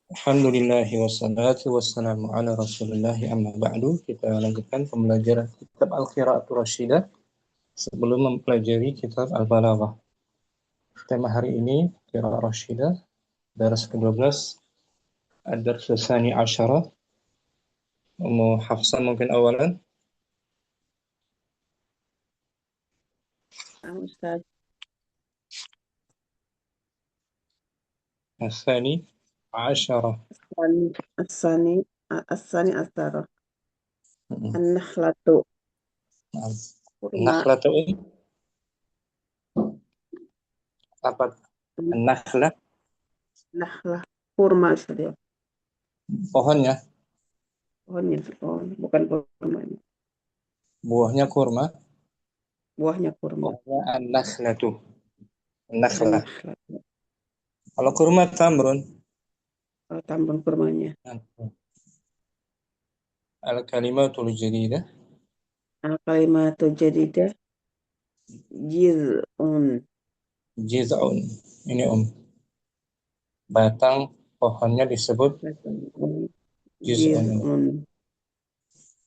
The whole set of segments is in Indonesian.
Alhamdulillahi wassalatu wassalamu ala rasulillahi amma ba'du. Kita lanjutkan pembelajaran kitab Al-Qira'atul Rasyidah sebelum mempelajari kitab Al-Balaghah. Tema hari ini Qira'ah Rasyidah, daras ke-12, Ad-Dars Tsani Asyara. Ummu Hafsah mungkin awalan. Ustaz. Tsani Asyara. As-sani asara. An-nakhlatu. Kurma. Nakhlatu apa? Nakhlah Nakhlah. Kurma Ustaz ya. pohonnya, Pohonnya. Oh, bukan kurmanya. buahnya kurma. Buahnya kurma. Pohonnya an-nakhlatu. Nakhlah. An-nakhlatu. Kalau kurma tamrun. Oh, tambang kurmanya. Al-kalimatul jadidah. Al-kalimatu jadidah. Jiz'un. Jiz'un. Ini batang pohonnya disebut jiz'un. Jiz'un.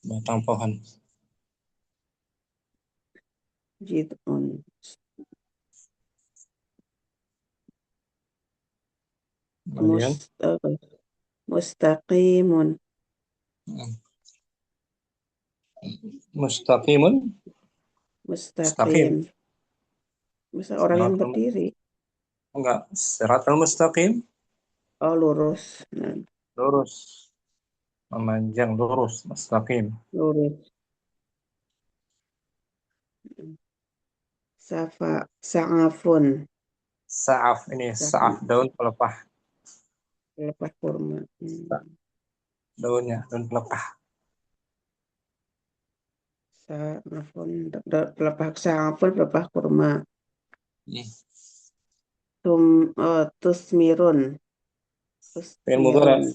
Batang pohon. Jiz'un. Kemudian Mustaqimun. mustaqimun. Mustaqim. Mustaqim. Misal orang yang berdiri. Enggak, siratal mustaqim. Oh, lurus. Nah, Lurus. Memanjang lurus, mustaqim. lurus. Sa'afun. Sa'af ini, sa'af daun pelepah. Pelepah kurma. Daunnya, daun pelepah. Sa'afun pelepah kurma. Tusmirun. Fi'il mudhari'.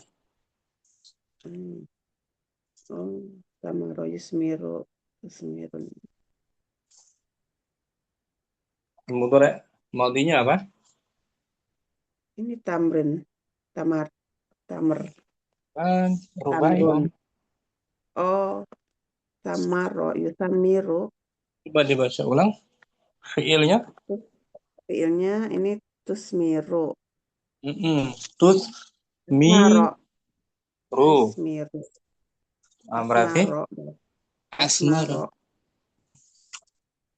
Samaro yusmiru. Tusmirun. Fi'il mudhari'. Madinya apa? Ini tamrin. Tamar. Kan rubai. Oh, tamaro yusamiru. Coba dibaca ulang. Fi'ilnya. Fi'ilnya ini tusmiru. Tusmiru. Tusmiru. Berarti Asmaro.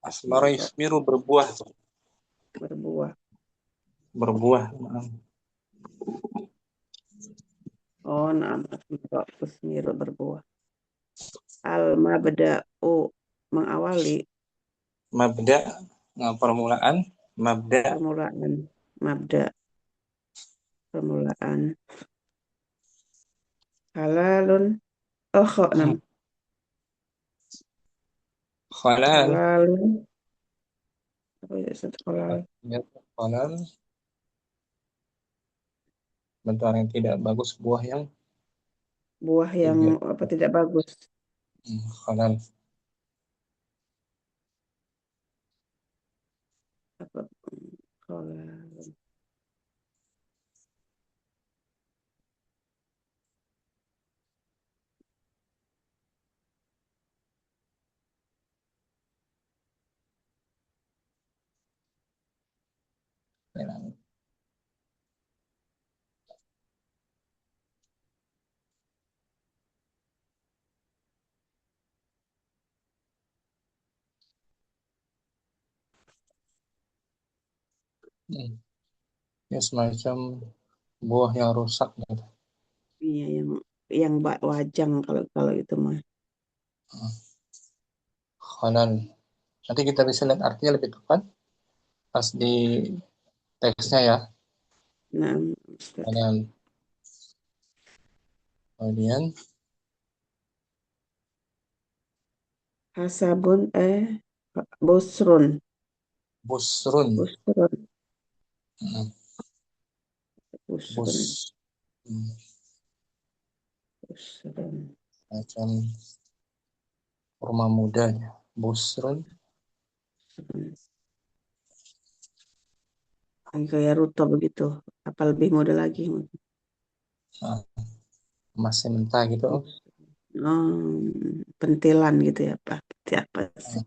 Asmara yusmiru berbuah. Berbuah. Oh, naam. Asmaro tusmiru berbuah. Al-mabda'u mengawali. Mabda, permulaan. Mabda. Permulaan. Halalun. Oh, khanam. Halalun. Apa ya, halal? Halal. Bentar yang tidak bagus, buah yang apa tidak bagus. Halal. Apa? Halal. Ya, semacam buah yang rusak gitu. Iya, yang wajang kalau itu mah. Halal. Nanti kita bisa lihat artinya lebih tepat pas di teksnya ya. Nah, Halal. Kemudian hasabun busrun. busrun. Busrun. Macam kurma muda ya. Busrun. Kayak ruto begitu. Apa lebih muda lagi? Ah, masih mentah gitu. Pentilan gitu ya Pak. Siapa sih?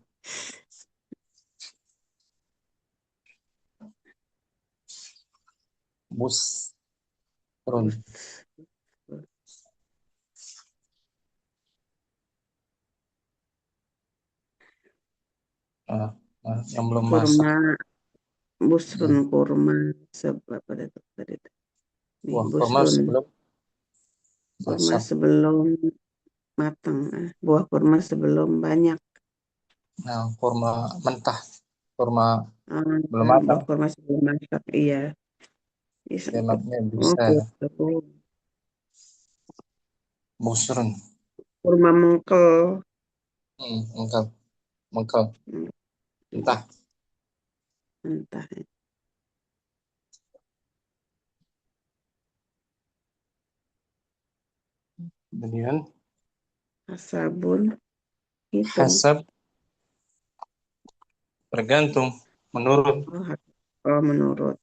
Bus turun. Bus. Ah, yang belum masak. Kurma. Busrun Hmm. kurma. Sebab pada tadi. Nih, Buah kurma busrun. sebelum Kurma masak. sebelum matang. Buah kurma sebelum banyak. Nah, kurma mentah. Kurma belum Buah matang. kurma sebelum masak. Iya. Disebut. Lemaknya Oh, bisa gitu. busrun. Kurma mengkel. Mengkal. Mengkal. Hmm, Entah. Entah. Kemudian Sabun. Hitung. hasab tergantung menurut. Menurut.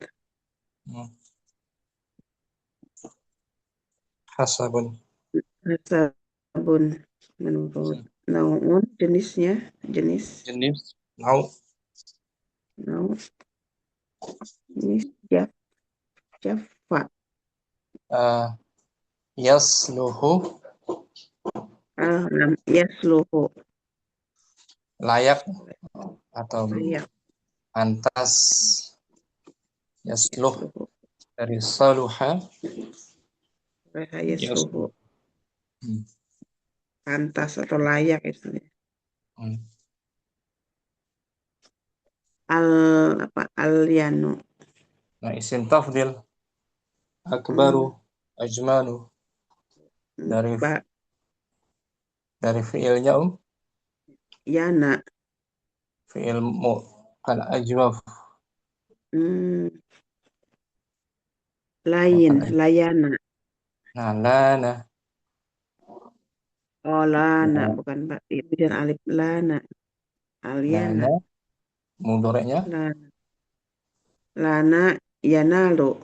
Hmm. Hasabun. Sabun. Menurut. Naun jenisnya. Jenis mau Naun. Jenis Java. yasluhu Ya seluruh layak atau layak pantas. ya Yasluh seluruh dari saluha. ya Yasluh. seluruh pantas atau layak istilahnya. Hmm. Al Aliano. Nah, isim tafdil akbaru Hmm, ajmalu dari Mbak fiilnya Yana. fiil mu al ajwaf Hmm, bukan Layana. nah lana Oh, Lana nah, bukan Mbak. Ibu dan alif Lana. Aliana. lana mudoreknya Lana. Lana Yanalu.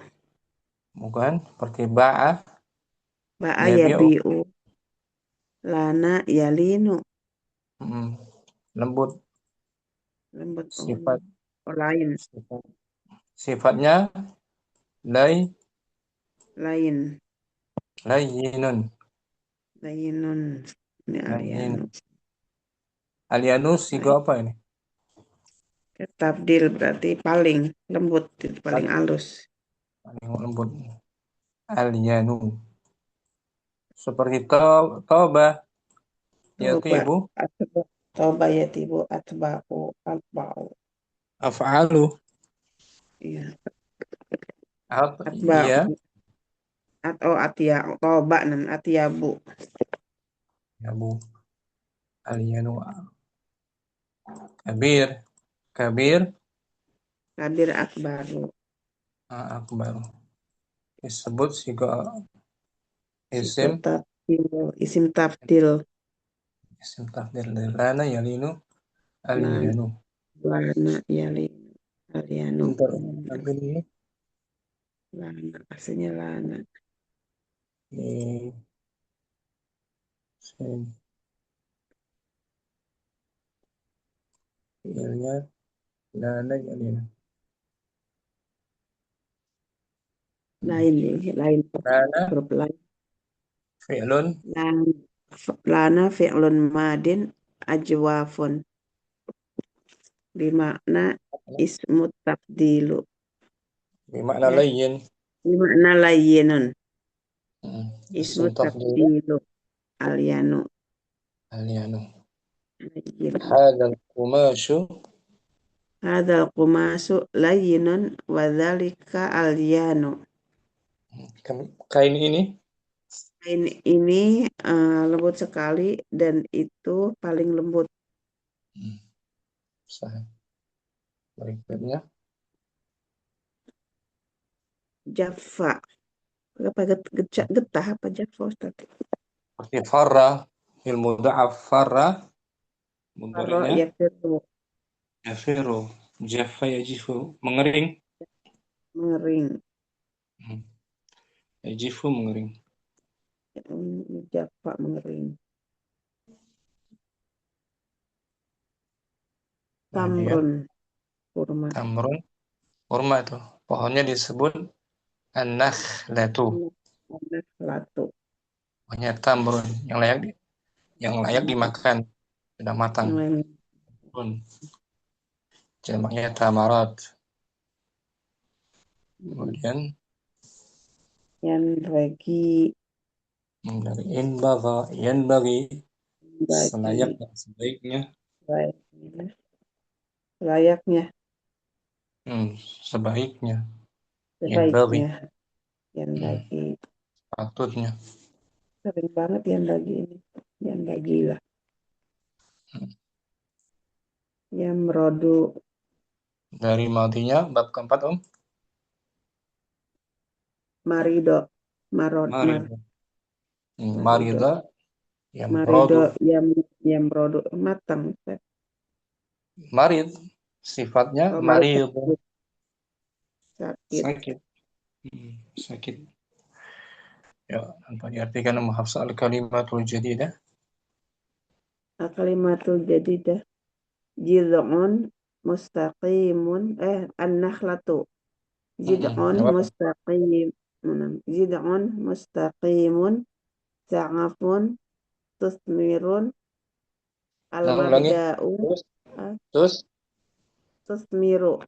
bukan seperti ba'a Ba'a yabi'u. yabi'u. Lana Yalinu. Hmm. Lembut Lembut. sifat Lain. sifat sifatnya lay Lain. layyinun Layinun. Ini layyin Aliano. alianu sigo apa ini Tabdil berarti paling lembut, itu paling halus. paling lembut alianu seperti toba yaitu Toba, ibu toba ya tibu atba'u atba'u. af'alu Iya, iya atba'u atau atia toba nan atiabu. ya bu alianu kabir kabir Kabir akbaru. akbar disebut sigo Siku isim isim tabdil. isim takdir dari lana yalinu Lan, aliyanu lana yalin. Alianu. bentar ambil ini Lana, aslinya lana. ini fiilnya lana yalinu Lain nih, lain. lana Huruf lain. fi'lun Lan, lana fi'lun madin ajwafun. Bimakna ismu tabdilu. bermakna Ya, layyin. bimakna layyinun. Ismu Isim tafdil tabdilu alyanu. aliyanu Layyinun. hadzal qumashu Hadzal qumasu layyinun wa dzalika alyanu. kain ini Ini lembut sekali dan itu paling lembut. sah berikutnya Jaffa. Apa getah apa Jaffa Ustaz? seperti farra fil mudha'af farra Farra mudhari'nya yafiru. yafiru jaffa yajifu mengering Mengering. yajifu mengering Jaffa mengering. Kemudian Tamrun, kurma. tamrun, kurma itu. Pohonnya disebut an-nakhlatu. Latu. Pohonnya tamrun yang layak dimakan, sudah matang. Yang lain. Tamrun. Jamaknya tamarat. Kemudian Yang lagi dari yanbaghi selayaknya, sebaiknya. layaknya, Sebaiknya. Yanbaghi. sebaiknya, yang lagi Patutnya. sering banget yang lagi ini, yang lagi lah, yang merodu Dari madinya bab keempat marido, Marido. marido, Marido yang marido, merodu. yang merodu matang, Marid sifatnya marid marid, sakit. sakit. Sakit. Ya, tanpa diartikan Hafsah al-kalimatul jadidah. Kalimatul jadidah jid'un mustaqimun an-nakhlatu jid'un Apa? mustaqimun sa'afun tusmirun Ulangi. al-mabda'u Terus. tusmiru.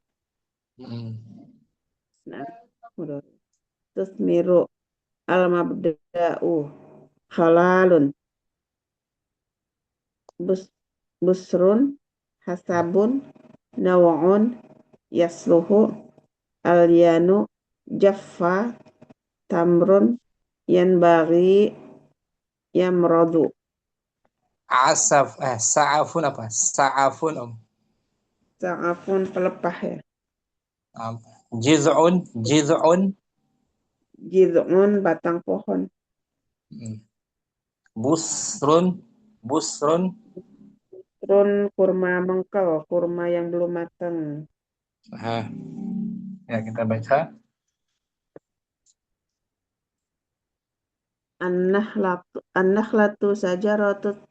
Nah, udah. Tusmiru al-mabda'u halalun busrun hasabun naw'un yasluhu al-yanu jaffa tamrun yanbaghi yamradu. Sa'afun apa? Sa'afun Sa'afun pelepah ya. Jiz'un. Jid'un batang pohon. Busrun. Turun kurma mengkel, kurma yang belum matang. Ya, kita baca. An-nakhlatu sajaratut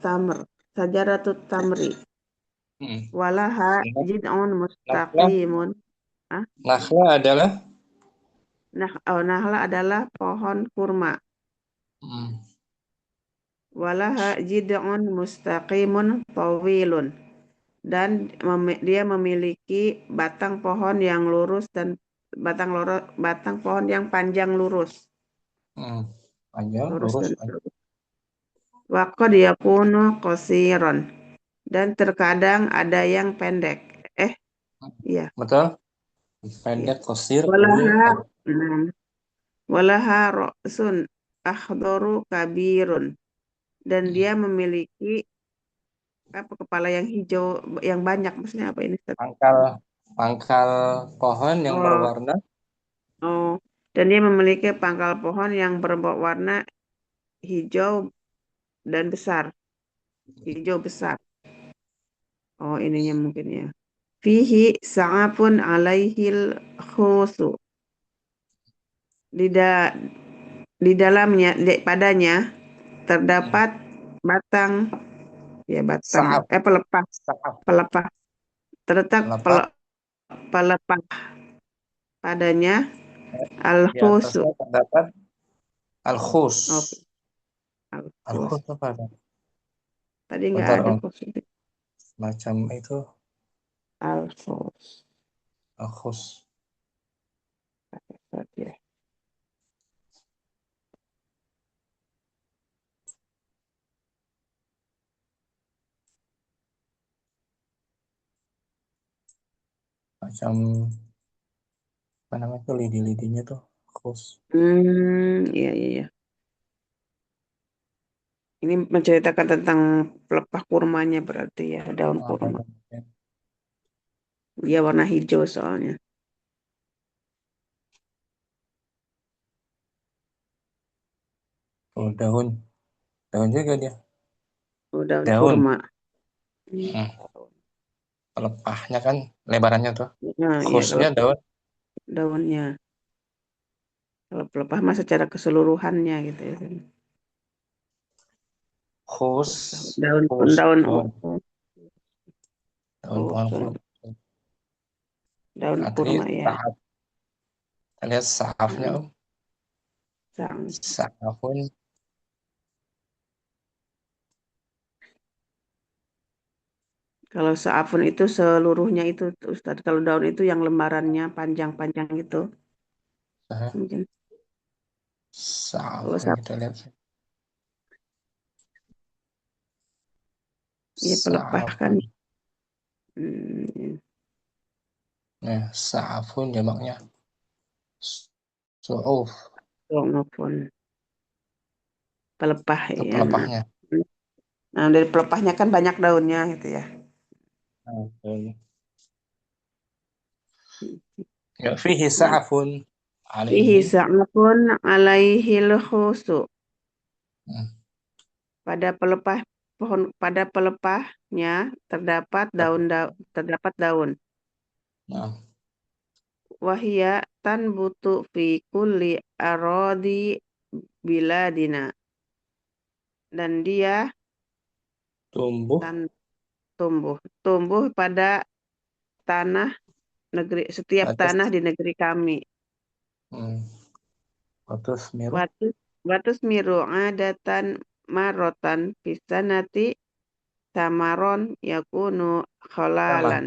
tamri. Walaha jid'un mustaqimun. Nakhla adalah Nahla adalah pohon kurma. Walaha jid'un mustaqimun tawilun. Dan dia memiliki batang pohon yang lurus dan batang pohon yang panjang lurus. Panjang, lurus. Wa qad yakunu qasiran. Dan terkadang ada yang pendek. Iya. Betul? Pendek, qasir, Walaha ra'sun akhdaru kabirun. Dan dia memiliki kepala yang hijau yang banyak. Maksudnya apa ini? Pangkal pohon yang berwarna. Dan dia memiliki pangkal pohon yang berwarna hijau dan besar. Hijau besar. Ininya mungkin ya. Fihi sa'afun alaihil khusu. Di padanya terdapat batang pelepah. Terletak pelepah padanya al-khusu. Terdapat al-khus. Al-khus apa? Tadi nggak ada khus. Macam itu. Al-khus. Ya. Macam apa namanya tuh, lidi-lidinya tuh khus. Iya. Ini menceritakan tentang pelepah kurmanya berarti ya, daun kurma. Dia warna hijau soalnya. Daun juga dia. Daun kurma. Pelepahnya kan lebarannya tuh. Nah, Khusnya daun. Daunnya. Kalau pelepah mah secara keseluruhannya gitu ya. khus, Daun khus, daun daun, daun pohon usul, kurma. daun Nah, tadi kurma ya. sa'af, kita lihat sa'afnya, Heeh, Om. sang. Sa'afun, Kalau seafun itu seluruhnya itu Ustaz. Kalau daun itu yang lembarannya panjang-panjang itu. nah, Mungkin kalau sa'afun kita lihat. ya pelepah kan. Sa'afun. Hmm, Nah, sa'afun jamaknya su'uf, Sonofon. Pelepah itu ya. Nah, pelepahnya. nah, dari pelepahnya kan banyak daunnya gitu ya. Nah, betul. Ya, fihi sa'afun Fihi alaihi. sa'afun alaihil khusu. Hmm, Pada pelepahnya terdapat daun. nah, Wahia tanbutu fi kulli arodi biladina. Dan dia tumbuh tan tumbuh tumbuh pada tanah setiap atas, tanah di negeri kami. hmm, atas miru. Watus watus miru adatan marotan pisanati samaron yakunu Sama. kholalan.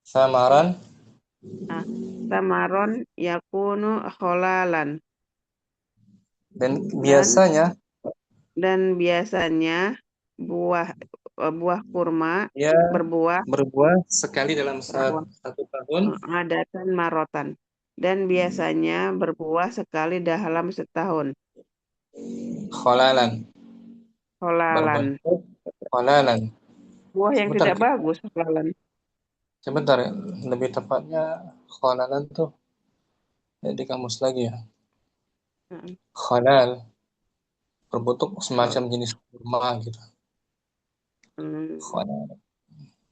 Samaran Ah, samaron yakunu kholalan. dan Dan biasanya biasanya buah buah kurma dia berbuah berbuah sekali dalam berbuah satu tahun, adatan marotan. Dan biasanya berbuah sekali dalam setahun. kholalan, Kholalan. berbentuk kholalan. Buah yang Sebentar, tidak bagus, kholalan. sebentar, lebih tepatnya kholalan tuh ya, di kamus lagi ya. Heeh. Kholal berbentuk Khol- semacam jenis kurma gitu. hmm, Kholal.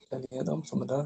Kita lihat Om sebentar.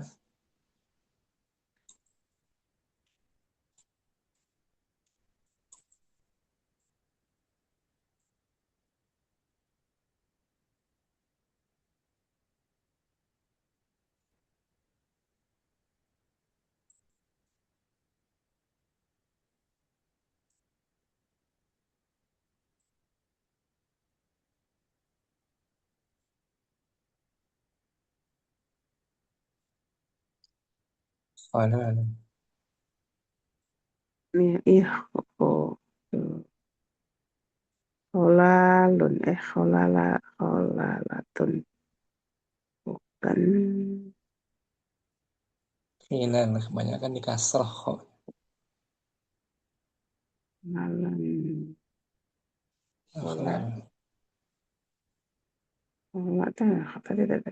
Kholal. ih, oh, kholalun, kholalatun. Bukan Khilal kebanyakan di kasrah kok. malam. Khola, Kholal. khola, tadi, tadi.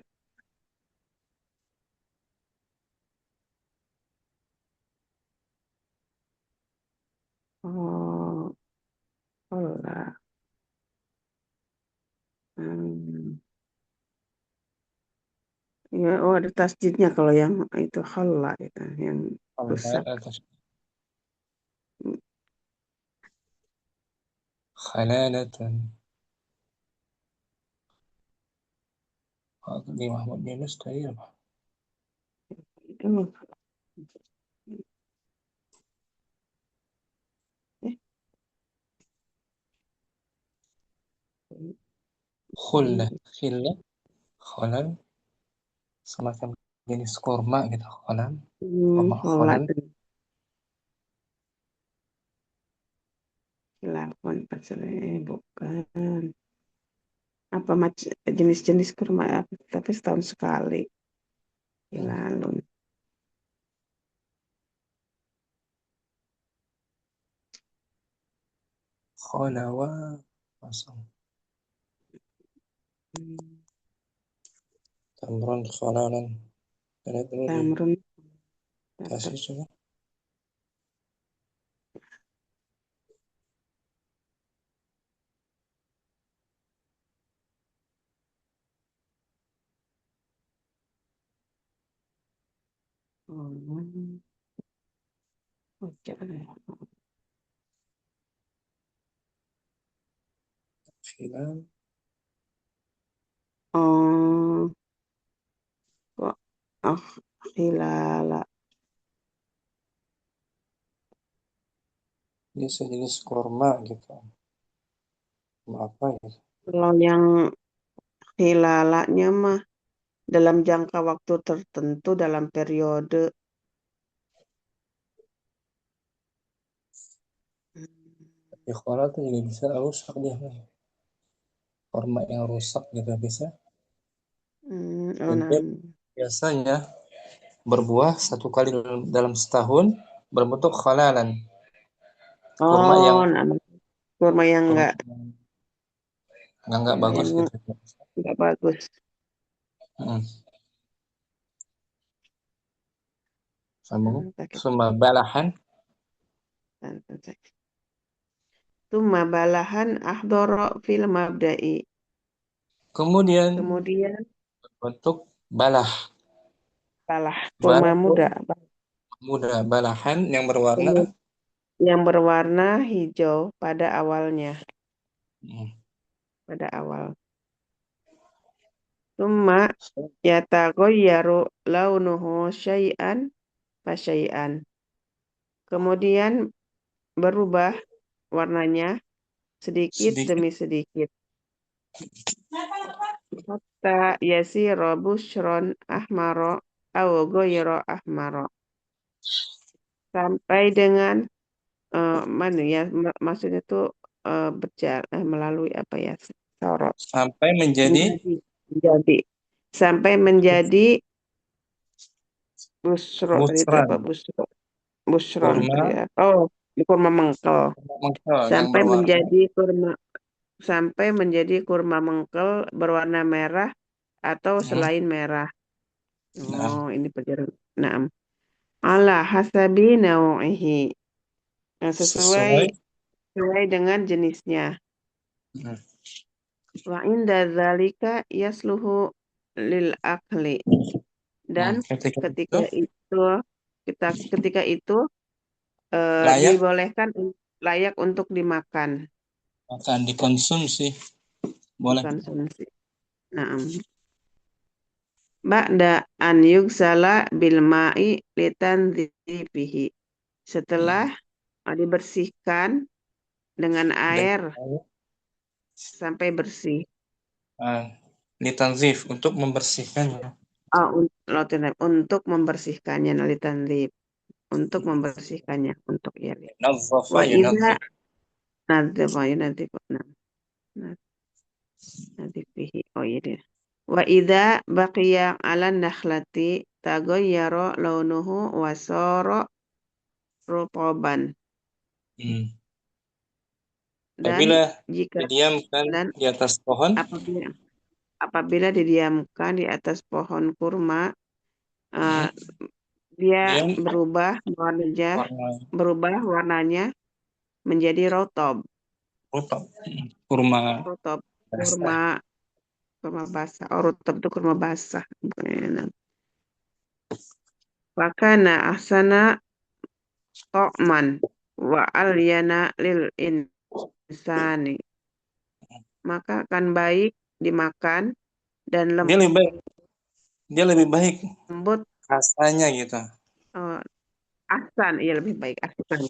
Oh, khola. Hmm. Ya, oh ada tasjidnya kalau yang itu khola itu yang Kholal rusak. atas khalalatan. Oh, di Muhammad Yunus tadi apa? Itu eh Khullah. Khillah. Kholal. Semacam jenis kurma gitu. Kholal. Kurma khola kholal. itu khilafun bukan. Apa jenis-jenis kurma tapi setahun sekali. Hmm. Hilalun. Kholawa. Kosong. Tamron kholalan. Lihat dulu di Tamrun dapat kasih coba. oh, jangan. Khilal. Oh, kok oh, hilala. Ini sejenis kurma gitu. Kurma apa ya? Kalau yang hilalanya mah dalam jangka waktu tertentu dalam periode. Ya kalau tuh juga bisa rusak dia. Kurma yang rusak juga bisa. Oh, Dan nah. dia biasanya berbuah satu kali dalam setahun berbentuk khalalan. Kurma yang Oh, nah, kurma yang kurma enggak yang nggak ya, bagus yang gitu. enggak bagus. Hmm. Sambung. Sakit. Summa balahan. Tuma balahan ahdoro fil mabda'i. Kemudian Kemudian bentuk balah. balah kurma Balah muda. muda. Balahan yang berwarna. Yang berwarna hijau pada awalnya. Hmm. Pada awal. Tuma yataghayyaru launuhu syai'an fasyai'an. Kemudian berubah warnanya sedikit Sedikit. demi sedikit. Hatta yasira bushron ahmaro au ghayra ahmaro. Sampai dengan mana ya maksudnya tuh berjalan melalui apa ya? Sorot. Sampai menjadi Menjadi sampai menjadi busro tadi itu musran. apa busro busron tadi Kurma ya. Oh, kurma mengkel. mengkel yang Sampai berwarna. menjadi kurma sampai menjadi kurma mengkel berwarna merah atau Hmm. selain merah. Nah, Oh, ini pelajaran. Nah, ala hasabi nau'ihi. Nah, sesuai sesuai. sesuai dengan jenisnya. Hmm. Wa inda dzalika yasluhu lil akli. Dan Ketika itu ketika itu ketika itu layak dibolehkan layak untuk dimakan, akan dikonsumsi. Boleh. dikonsumsi. Nah, ba'da an yugsala bil ma'i litandzifihi. Setelah dibersihkan dengan air Dengan sampai bersih. uh, litanzif untuk membersihkannya. Untuk membersihkannya litandzif. Untuk membersihkannya untuk ya. Nazzafa Wa idza yunadzif. nadzifa yunadzifu. Nah, nadzifihi. Oh iya deh. Wa idza baqiya 'ala nakhlati taghayyara launuhu wa sara rutaban. Hmm. Dan Apabila jika didiamkan dan di atas pohon, apabila apabila didiamkan di atas pohon kurma, hmm, eh, dia dia warna berubah warnanya menjadi rotob. rutab, kurma Rotob basah. kurma kurma basah. Oh, rotob itu kurma basah. Bukan enak. Wakana ahsana to'man wa alyana lil insani. Maka akan baik dimakan dan Dia lebih baik, dia lebih baik lembut. rasanya gitu. eh, Ahsan, iya lebih baik ahsan.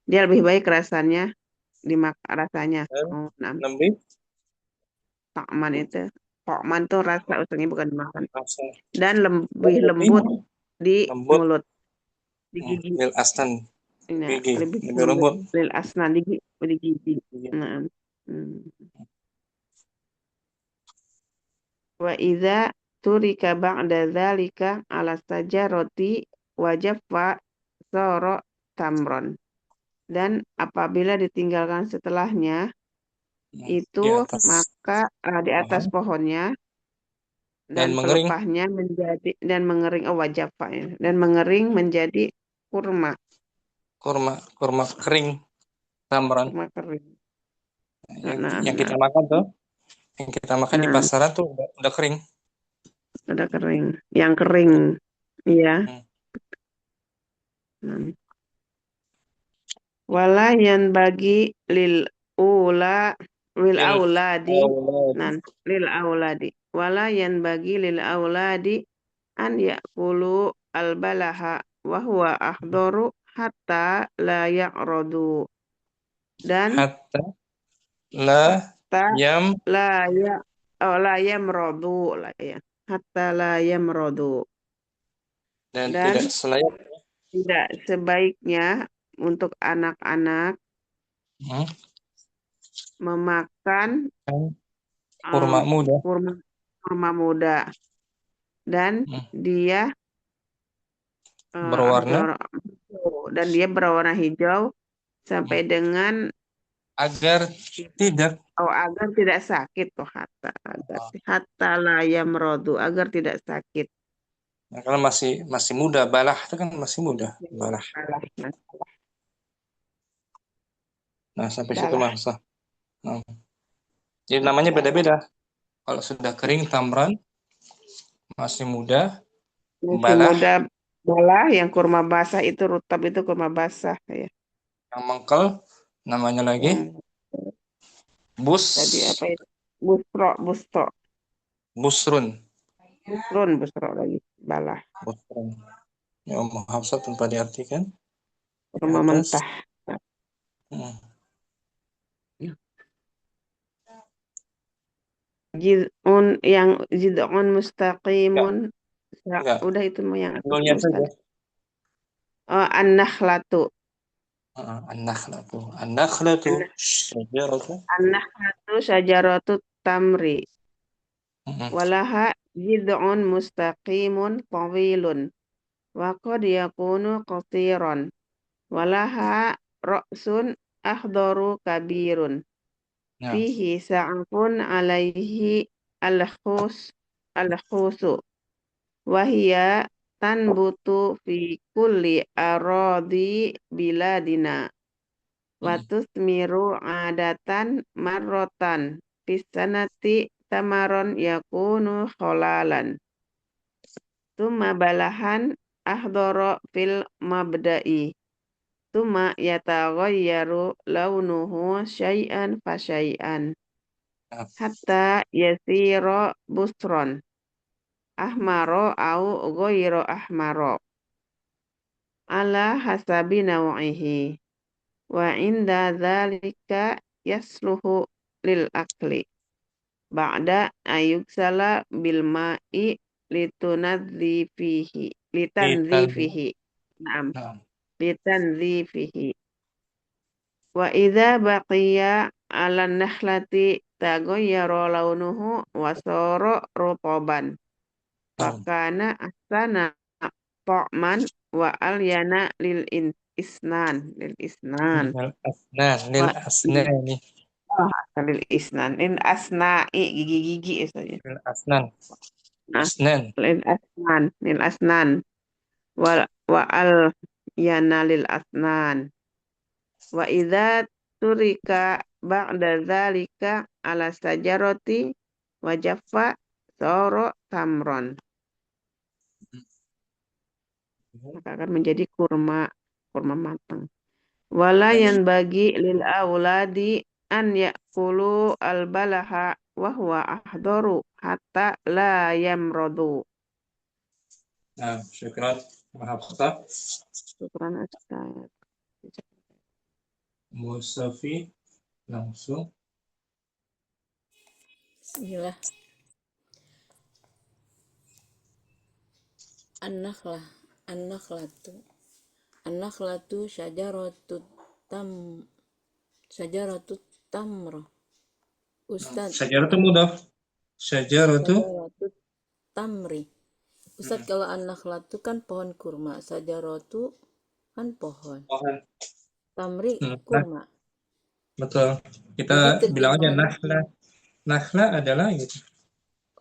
Dia lebih baik rasanya rasanya. Dan Oh, nah, lebih Tokman itu. Tokman tuh rasa usahanya bukan dimakan. rasa Dan dan lebih lebih lembut di lembut, mulut, di gigi. lil asnan Nah, gigi lebih lebih lembut lembut. lil asnan di gigi. Gigi. Nah, hmm. Wa idza turika ba'da dzalika ala sajaroti wajaffa sara tamron. Dan apabila ditinggalkan setelahnya itu Di atas maka di atas pohon pohonnya dan dan mengering, pelepahnya menjadi dan mengering wajaffa ya, dan mengering menjadi kurma kurma kurma kering tamran. kurma kering. yang Nah, yang nah, kita makan tuh, yang kita makan di nah, pasaran tuh udah kering. ada kering, yang kering, iya. Hmm. Nah. Wala yang bagi lil ula wil Lil auladi auladi nan lil auladi wala yanbaghi lil auladi an ya'kulu al-balaha wa huwa ahdaru hatta la ya'radu. Dan Hatta la hatta yam la yamradu lah ya. Hatta la yamradu. dan Dan tidak selayak tidak sebaiknya untuk anak-anak hmm, memakan kurma muda. kurma kurma muda dan Hmm, dia berwarna dan dia berwarna hijau sampai dengan agar tidak agar tidak sakit tuh hatta la yamradu agar tidak sakit. nah, kalau masih muda, balah itu kan masih muda, balah. Nah, sampai situ Balah. masa. Nah, jadi namanya beda-beda. Kalau sudah kering tamran, masih muda, Masih balah, muda balah, yang kurma basah itu rutab itu kurma basah ya. yang mengkel, namanya lagi Yang bus, tadi apa itu? Busro busrun. busro lagi balah. Busrun. Ya, Ummu Hafsah tanpa diartikan di Kurma atas. mentah. Hmm. Jid'un mustaqimun. Enggak. Udah itu mau yang atas Judulnya Ustaz. saja. An-nakhlatu. An-nakhlatu. An-nakhlatu syajaratu. An-nakhlatu syajaratu tamri. Hmm. Walaha jid'un mustaqimun tawilun. Wa qad yakunu qasiran. Walaha ra'sun akhdaru kabirun. Ya. Fihi sa'afun alaihi al-khusu. Wahia tanbutu fi kulli aradi biladina. Watusmiru adatan marrotan fisanati tamaron yakunu kholalan. Tuma balahan ahdoro fil mabda'i. Tuma yataghayyaru launuhu syai'an fa syai'an. Hatta yasiro busron. Ahmaro au ghayro ahmaro. Ala hasabi naw'ihi. Wa inda dzalika yasluhu lil akli ba'da ayuksala bil ma'i litanzifihi na'am Nah. litanzifihi wa idza baqiya 'ala nakhlati taghayyara launuhu wa sara rutaban fakana ahsana ta'man wa alyana lil isnan Lil wa asnani. lil isnan lil asna'i gigi-gigi saja. Lil asnan. Nah, Asnan. lil asnan wa al yana lil asnan wa idza turika ba'da zalika ala sajarati wa jaffa sara tamron, maka akan menjadi kurma matang. Wala yanbaghi lil auladi an ya'kulu al-balaha wa huwa ahdaru hatta la yamradu. Nah, syukran. Maaf, Ustaz. Syukran Ustaz. Musafi langsung. Bismillah. An-nakhlatu syajaratut tamr. Ustaz, Syajaratu mudaf. Syajaratu syajaratut tamri. Ustaz, kalau an-nakhlatu kan pohon kurma, syajaratu kan pohon. pohon. Tamri Nah, kurma. betul. Kita Jadi bilang aja terjemahan nakhla. Nakhla adalah gitu.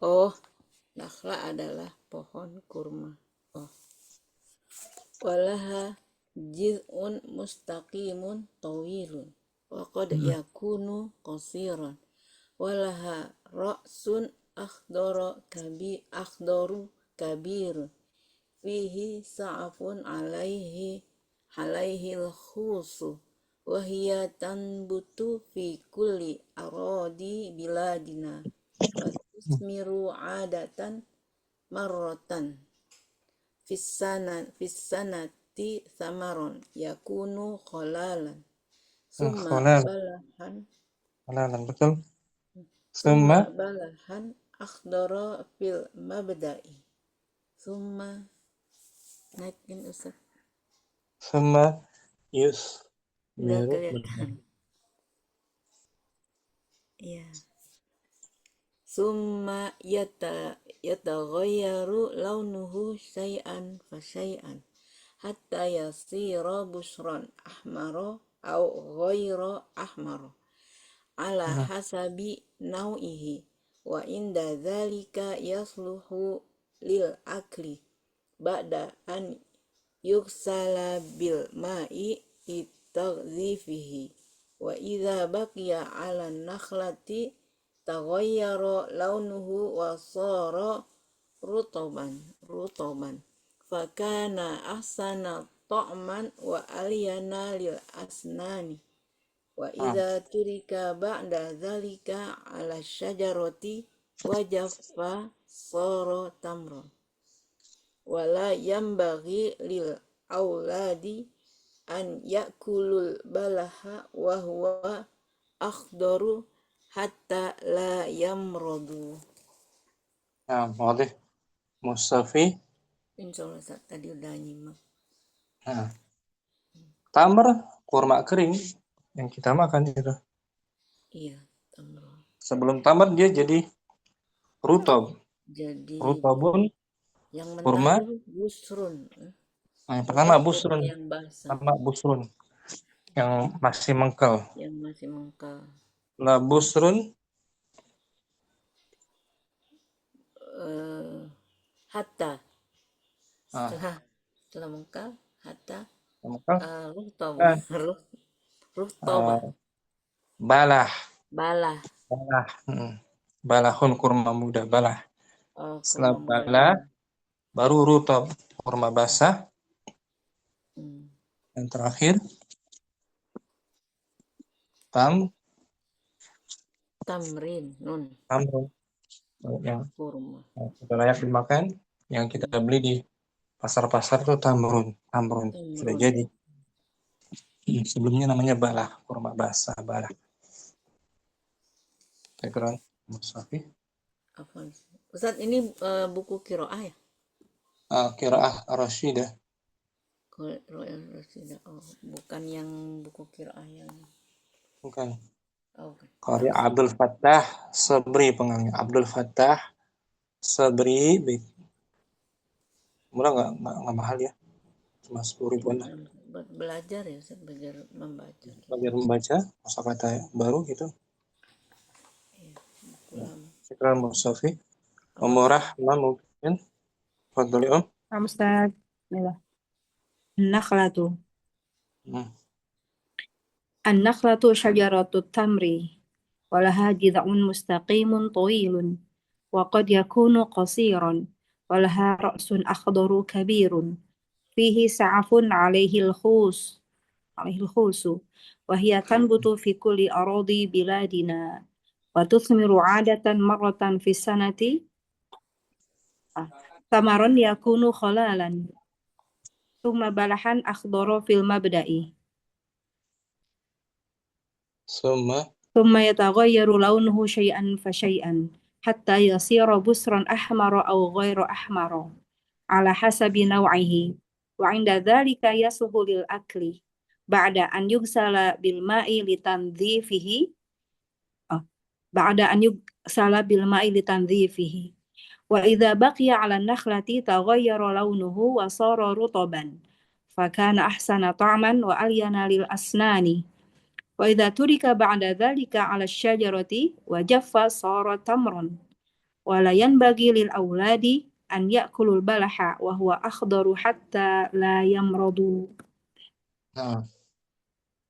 oh, nakhla adalah pohon kurma. Oh. Walaha jiz'un mustaqimun tawilun wa qad yakunu qasiran. Walaha ra'sun akhdaru kabir fihi sa'afun alaihi al-khusu wa hiya tanbutu fi kulli aradi biladina wa yusmiru adatan marrotan fissanati samaron yakunu kholalan summa Kholal. balahan Betul. summa Summa balahan akhdara fil mabda'i summa naikin Ustaz Summa udah yusmiru. kelihatan ya summa yataghayyaru launuhu syai'an fa syai'an hatta yasira busran ahmaro au ghaira ahmaro ala hasabi nau'ihi wa inda dzalika yasluhu lil akli ba'da an yuksala bil ma'i itaghzifihi wa idza baqiya ala nakhlati taghayyara launuhu wa sara rutoban fakana ahsana ta'man wa alyana lil asnani wa idza turika ba'da dzalika ala syajarati wajaffa sara tamron wala yambaghi lil auladi an yakulul balaha wa huwa akhdaru hatta la yamrodu. Nah, wadih. Mustafi. Insyaallah tadi udah nyimak. Nah, tamr, kurma kering yang kita makan itu. Iya, tamron. Sebelum tamr dia jadi rutob. Jadi Rutobun yang kurma. mentah itu busrun. Nah, yang pertama Kurma busrun. yang basah, Yang masih mengkel. yang masih mengkal. Lah busrun Hatta setelah mengkal hatta mengkel. rutoban Balah. balah Balahun kurma muda balah. Setelah kurma balah muda. baru rutob kurma basah. Yang terakhir Tamrin nun tamrun yang kurma sudah layak dimakan, yang kita beli di pasar-pasar tuh tamrun sudah jadi. Sebelumnya namanya balah, kurma basah balah. Syukran Mustafi. apa Ustaz ini buku qiraah ya? Qiraah Rasyidah. Qiraah Rasyidah. Bukan yang buku qiraah yang Bukan. bukan. Qari Abdul Fattah Sabri pengarangnya. Abdul Fattah Sabri. Murah nggak mahal ya, cuma 10.000 lah. Buat belajar ya, Ustaz, belajar membaca. Belajar membaca kosakata baru gitu. Syukran Mustafi. Rahman mungkin. Fadhli Om. Ustaz. An-nakhlatu. An-nakhlatu syajaratu tamri. Walaha jid'un mustaqimun tawilun. Wa qad yakunu qasiran. Walaha ra'sun akhdaru kabirun. Fihi sa'afun alaihi al-khusu. Wahia tanbutu fi kulli aradi biladina. Wa tuthmiru 'adatan marratan fi sanati. Samaron yakunu khalalan. Thumma balahan akhdara fil mabda'i. Thumma yataghayyaru launuhu syai'an fa syai'an hatta yasira busran ahmara aw ghairu ahmara ala hasabi naw'ihi wa 'inda dzalika yasuhu lil akli ba'da an yugsala bil ma'i litandhifihi wa idza baqiya 'ala an-nakhlati taghayyara launuhu wa sara rutaban fa kana ahsana ta'man wa alyana lil asnani wa idza turika ba'da dzalika 'ala asy-syajarati wa jaffa sara tamran wa la yanbaghi lil auladi an ya'kulul balaha wa huwa akhdaru hatta la yamradu. Nah,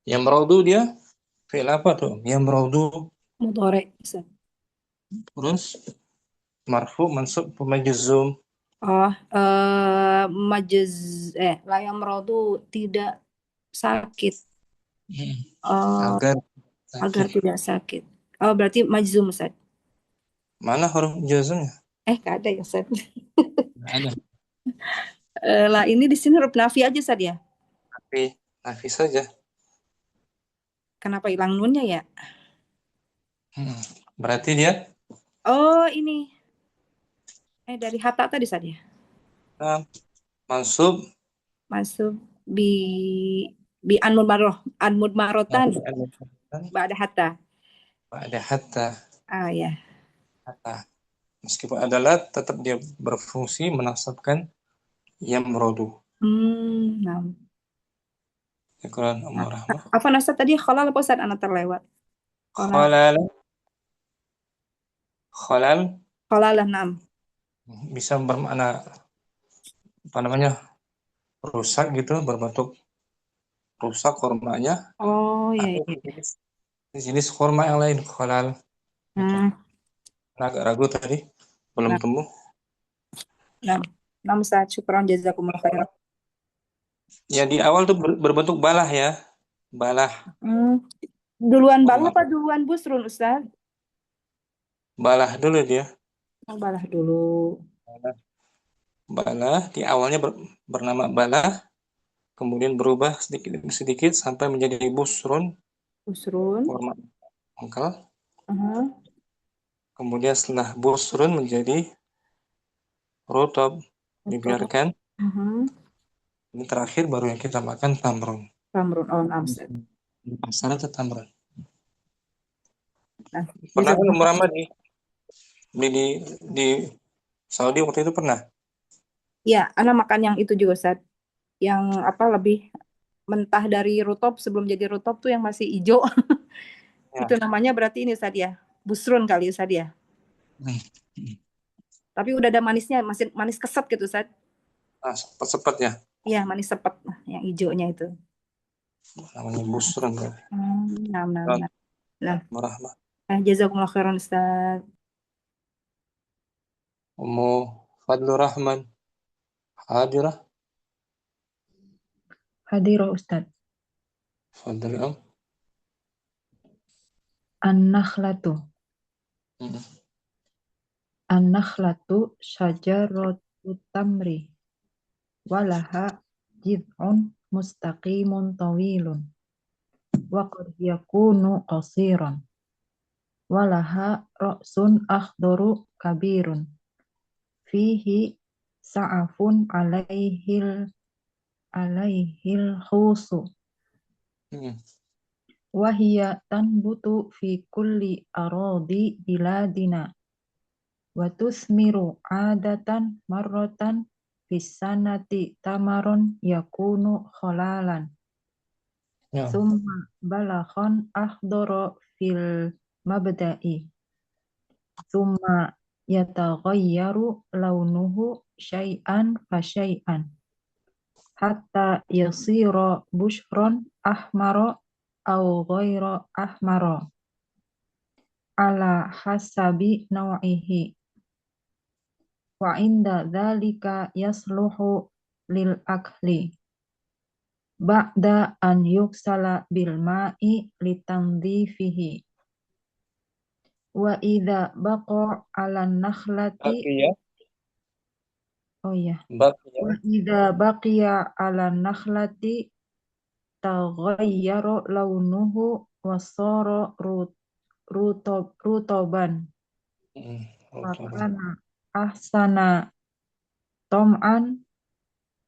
yamradu dia fi'il apa tuh? Yamradu Mudhari'. terus marfu mansub majzum. La yamradu tidak sakit. Agar Tidak sakit. Berarti majzum, Ustaz. Mana huruf jazmnya? Nggak ada ya Ustaz. Nggak ada. Lah ini di sini huruf nafi aja Ustaz ya. Nafi saja. Kenapa hilang nunnya ya? Berarti dia Oh ini. Dari hatta tadi Ustaz ya. mansub Masuk bi anmud marotan ba'da hatta. ada hatta. Ya. Hatta. Meskipun adalah tetap dia berfungsi menasabkan yamrodu. Nah. Syukran Allah rahmah. Apa Ustaz tadi khalal apa Ustaz anak terlewat? Khalal. Khalalah nam. Bisa bermakna apa namanya? Rusak gitu, berbentuk rusak kormanya. Oh iya. Atau jenis korma yang lain khalal. Gitu. Agak ragu tadi, belum temu. Nam Ustaz, syukran jazakumullah khairan. Ya di awal tuh berbentuk balah ya. Balah. Duluan balah apa duluan busrun Ustaz? Balah dulu dia. Balah dulu. Balah di awalnya bernama balah, kemudian berubah sedikit sampai menjadi busrun. Format mangkal. Kemudian setelah busrun menjadi rotob, dibiarkan. Ini terakhir baru yang kita makan tamrun. Ustaz. Pasar atau tamrun. Nah, pernah kan Muhammad di Saudi waktu itu pernah? Ya, anak makan yang itu juga Ustaz. Yang lebih mentah dari rutop sebelum jadi rutop tuh yang masih hijau. Ya. Itu namanya berarti ini Ustaz ya. Busrun kali Ustaz ya. Tapi udah ada manisnya, masih manis keset gitu Ustaz. Sepet-sepet ya? Iya, manis sepet yang hijaunya itu. Namanya busrun. Nah. Merahmah. Jazakumullah khairan Ustaz. Ummu Fadlur Rahman. Hadirah. Hadirah Ustaz. Fadli Am. An-nakhlatu. An-nakhlatu syajaratu tamri. Walaha jid'un mustaqimun tawilun. Wa qad yakunu qasiran. Walaha ra'sun akhdaru kabirun. Fihi sa'afun alaihil khusu. Wahia tanbutu fi kulli aradi biladina. Wa tusmiru adatan marratan fisanati tamaron yakunu khalalan. Summa balakhan akhdara fil mabda'i. Summa yataghayyaru launuhu syai'an fa syai'an. Hatta yasira bushron ahmara au ghaira ahmara. Ala hasabi naw'ihi. Wa inda dhalika yasluhu lil akli. Ba'da an yuksala bil ma'i litanzifihi. Wa idha baqa ala nakhlati. Wa idha baqiya ala nakhlati taghayyara launuhu wa sara rutoban. Fakana ahsana tom'an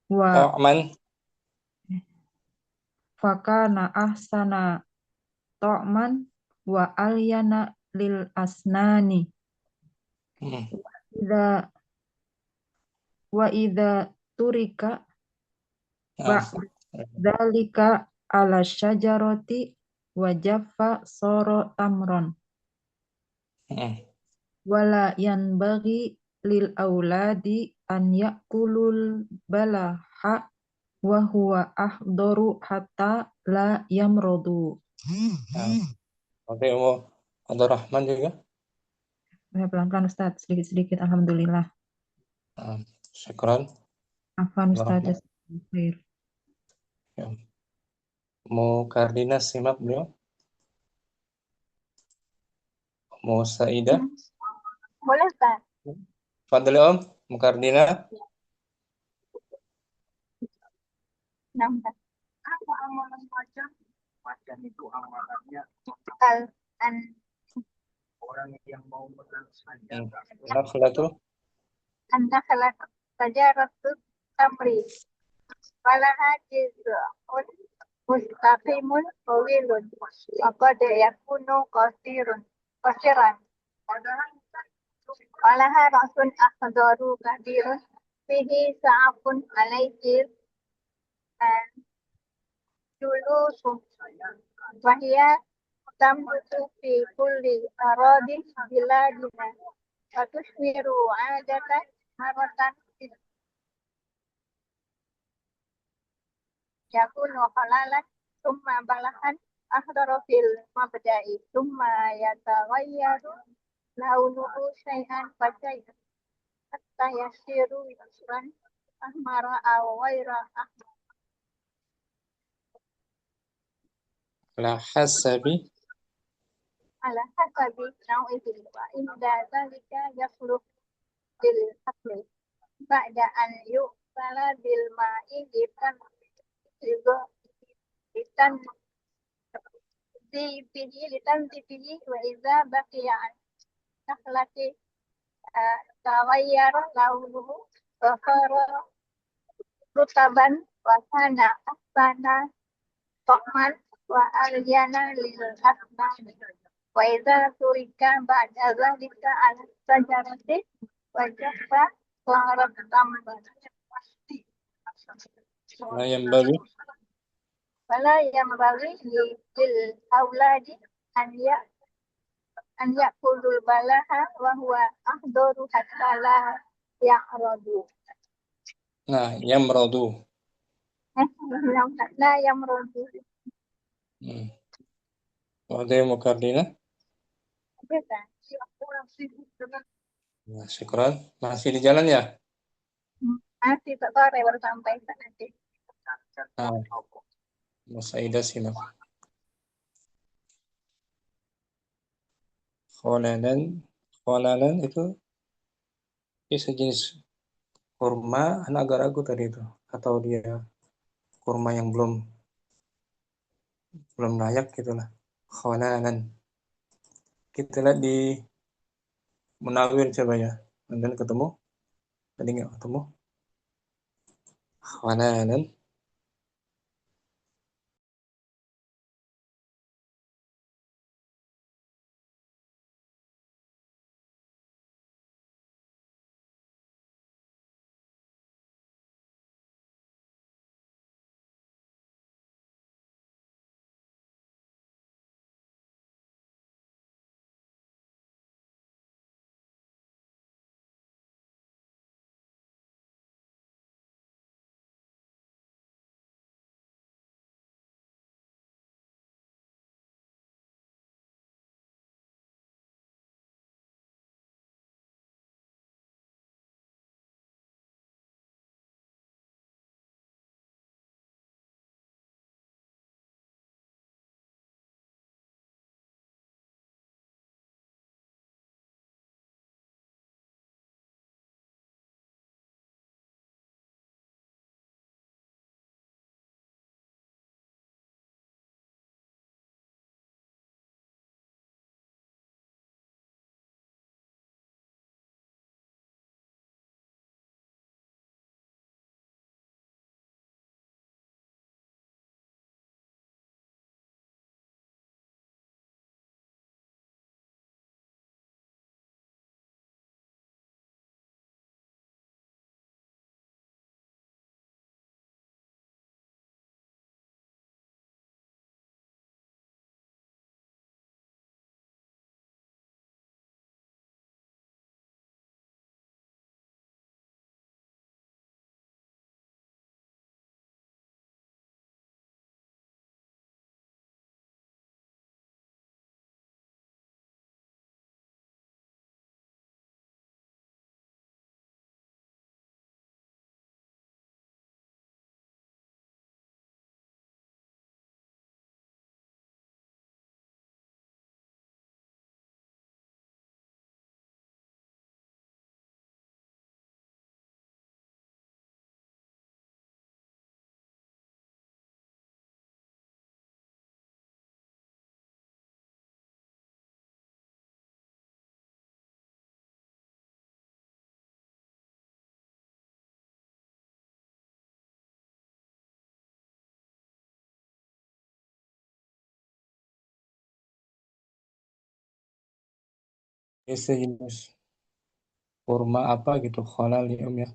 wa fakana ahsana to'man wa alyana lil asnani. Wa idha turika ba'dalika ala syajarati wa jaffa soro tamron. Wala yanbaghi lil auladi an yakulul balaha wa huwa ahdaru hatta la yamrodu. Oke, Abdul Rahman juga. Pelan-pelan Ustaz, sedikit-sedikit alhamdulillah. Syukran. Afwan Ustaz. Mau Kardina simak beliau. Mau Saidah. Boleh Ustaz? Fadli Om, Mukardina. Nah, Ustaz. Apa amalan wajan? Wajan itu amalannya al an orang yang mau melaksanakan Nakhlatu. an-nakhlat sajaratut tamri walaha jiz'un mustaqimun tawilun faqad yakunu qasiran walaha ra'sun akhdaru kabirun fihi sa'afun alaihi julusun wahia tambutu fi kulli aradin biladina wa tusmiru adatan maratan yakunu halalan summa balahan akhdara fil mabda'i summa yataghayyaru launuhu syai'an fa syai'an hatta yasiru yusran ahmara aw ghaira ahmar La hasabi. ala hasabi nau'ihi wa inda zalika yakhluq bil akli ba'da an yu'tala bil ma'i litan difihi wa idza baqiya an nakhlati taghayyara launuhu wa sara rutaban wa kana ahsana ta'man wa alyana lil asnani wa idza turika ba'da zalika ala sajarati wa jaffa wa tamban La yambagi. fala yanbaghi lil auladi an ya'kulul balaha wa huwa ahdaru hatta la ya'radu Nah, yamradu. la yamradu Wahai Mukardina. bisa. Nah, syukran. Masih di jalan ya? Masih sore baru sampai nanti. Nah, Mas Aida simak. Kholalan itu sejenis kurma anak agak-agu tadi itu, atau dia kurma yang belum layak gitulah. Kholalan. Kita lihat di Munawir coba ya. Dan ketemu? Tadi nggak ketemu? Kholalan. sejenis kurma apa gitu, halal ya Om ya.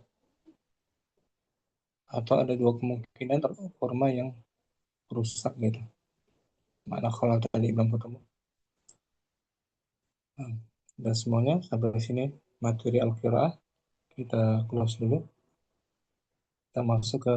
Atau ada dua kemungkinan kurma yang rusak gitu. Mana halal tadi belum ketemu. Nah, dan semuanya sampai sini materi Al-Qiraah kita close dulu. Kita masuk ke